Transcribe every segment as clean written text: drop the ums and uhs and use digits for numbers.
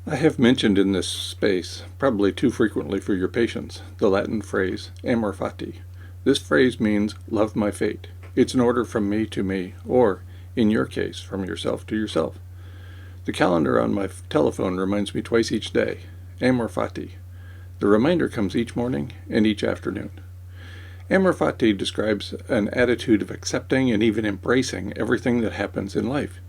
I have mentioned in this space, probably too frequently for your patience, the Latin phrase, Amor Fati. This phrase means, love my fate. It's an order from me to me, or, in your case, from yourself to yourself. The calendar on my telephone reminds me twice each day, Amor Fati. The reminder comes each morning and each afternoon. Amor Fati describes an attitude of accepting and even embracing everything that happens in life.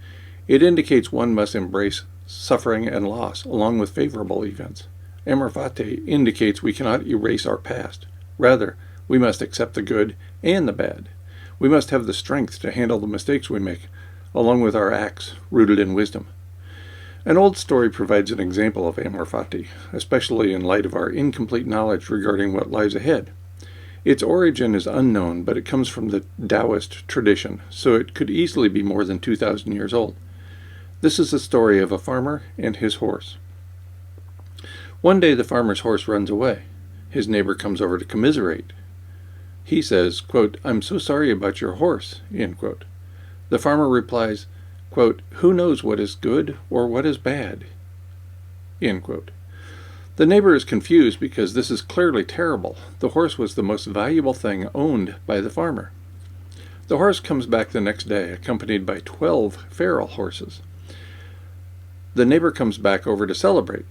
It indicates one must embrace suffering and loss, along with favorable events. Amor Fati indicates we cannot erase our past. Rather, we must accept the good and the bad. We must have the strength to handle the mistakes we make, along with our acts rooted in wisdom. An old story provides an example of Amor Fati, especially in light of our incomplete knowledge regarding what lies ahead. Its origin is unknown, but it comes from the Taoist tradition, so it could easily be more than 2,000 years old. This is the story of a farmer and his horse. One day the farmer's horse runs away. His neighbor comes over to commiserate. He says, quote, "I'm so sorry about your horse," end quote. The farmer replies, quote, "Who knows what is good or what is bad?" End quote. The neighbor is confused because this is clearly terrible. The horse was the most valuable thing owned by the farmer. The horse comes back the next day, accompanied by 12 feral horses. The neighbor comes back over to celebrate.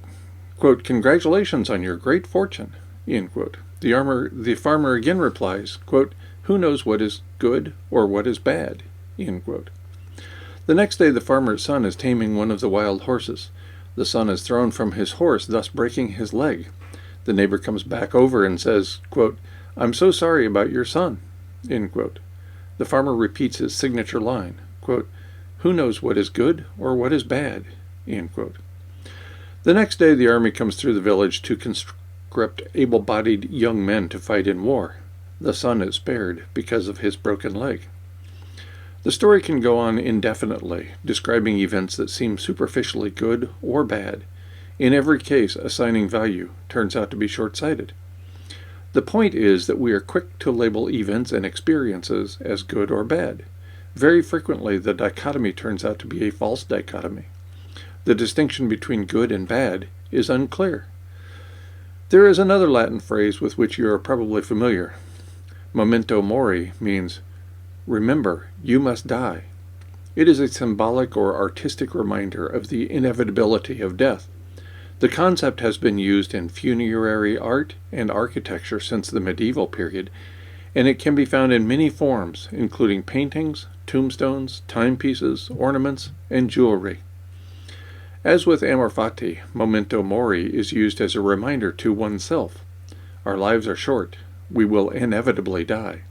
Quote, "Congratulations on your great fortune," end quote. The farmer again replies, quote, "Who knows what is good or what is bad?" End quote. The next day the farmer's son is taming one of the wild horses. The son is thrown from his horse, thus breaking his leg. The neighbor comes back over and says, quote, "I'm so sorry about your son," end quote. The farmer repeats his signature line, quote, "Who knows what is good or what is bad?" End quote. The next day the army comes through the village to conscript able-bodied young men to fight in war. The son is spared because of his broken leg. The story can go on indefinitely, describing events that seem superficially good or bad. In every case, assigning value turns out to be short-sighted. The point is that we are quick to label events and experiences as good or bad. Very frequently, the dichotomy turns out to be a false dichotomy. The distinction between good and bad is unclear. There is another Latin phrase with which you are probably familiar. Memento Mori means, remember, you must die. It is a symbolic or artistic reminder of the inevitability of death. The concept has been used in funerary art and architecture since the medieval period, and it can be found in many forms, including paintings, tombstones, timepieces, ornaments, and jewelry. As with Amor Fati, Memento Mori is used as a reminder to oneself. Our lives are short. We will inevitably die.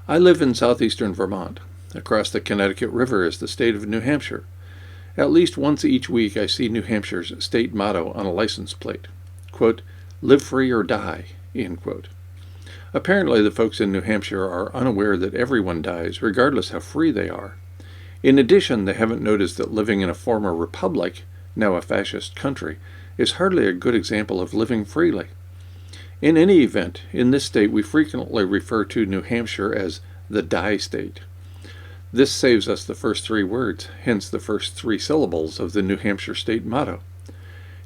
I live in southeastern Vermont. Across the Connecticut River is the state of New Hampshire. At least once each week I see New Hampshire's state motto on a license plate. Quote, "Live free or die," end quote. Apparently the folks in New Hampshire are unaware that everyone dies, regardless how free they are. In addition, they haven't noticed that living in a former republic, now a fascist country, is hardly a good example of living freely. In any event, in this state we frequently refer to New Hampshire as the die state. This saves us the first 3 words, hence the first 3 syllables of the New Hampshire state motto.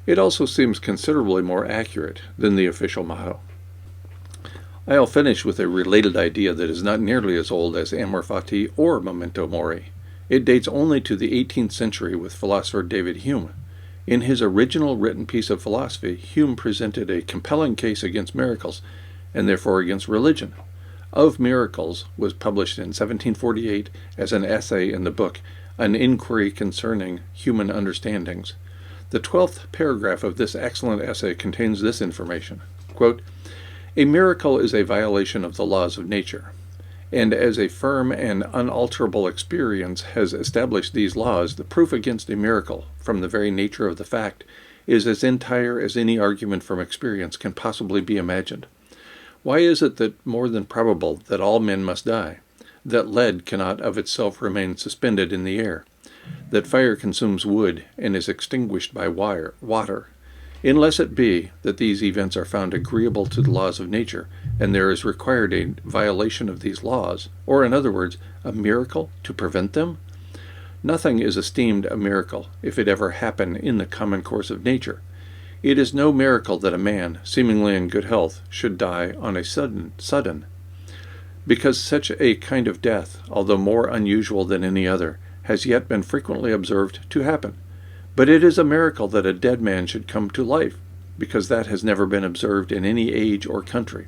It also seems considerably more accurate than the official motto. I'll finish with a related idea that is not nearly as old as Amor Fati or Memento Mori. It dates only to the 18th century with philosopher David Hume. In his original written piece of philosophy, Hume presented a compelling case against miracles, and therefore against religion. Of Miracles was published in 1748 as an essay in the book An Inquiry Concerning Human Understandings. The 12th paragraph of this excellent essay contains this information. Quote, "A miracle is a violation of the laws of nature. And as a firm and unalterable experience has established these laws, the proof against a miracle, from the very nature of the fact, is as entire as any argument from experience can possibly be imagined. Why is it that more than probable that all men must die, that lead cannot of itself remain suspended in the air, that fire consumes wood and is extinguished by water, unless it be that these events are found agreeable to the laws of nature, and there is required a violation of these laws, or in other words, a miracle to prevent them? Nothing is esteemed a miracle if it ever happen in the common course of nature. It is no miracle that a man, seemingly in good health, should die on a sudden, because such a kind of death, although more unusual than any other, has yet been frequently observed to happen. But it is a miracle that a dead man should come to life, because that has never been observed in any age or country.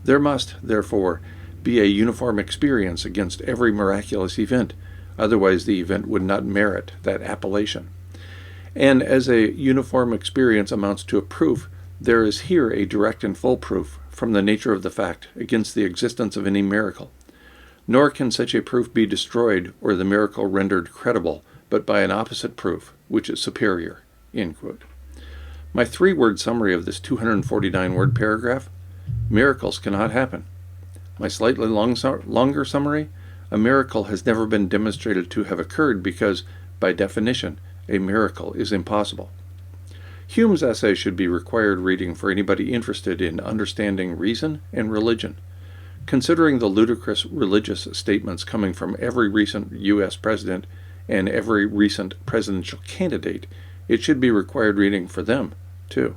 There must, therefore, be a uniform experience against every miraculous event, otherwise the event would not merit that appellation. And as a uniform experience amounts to a proof, there is here a direct and full proof, from the nature of the fact, against the existence of any miracle. Nor can such a proof be destroyed or the miracle rendered credible, but by an opposite proof, which is superior." End quote. My 3-word summary of this 249-word paragraph: miracles cannot happen. My slightly longer summary: a miracle has never been demonstrated to have occurred because, by definition, a miracle is impossible. Hume's essay should be required reading for anybody interested in understanding reason and religion. Considering the ludicrous religious statements coming from every recent U.S. president and every recent presidential candidate, it should be required reading for them, too.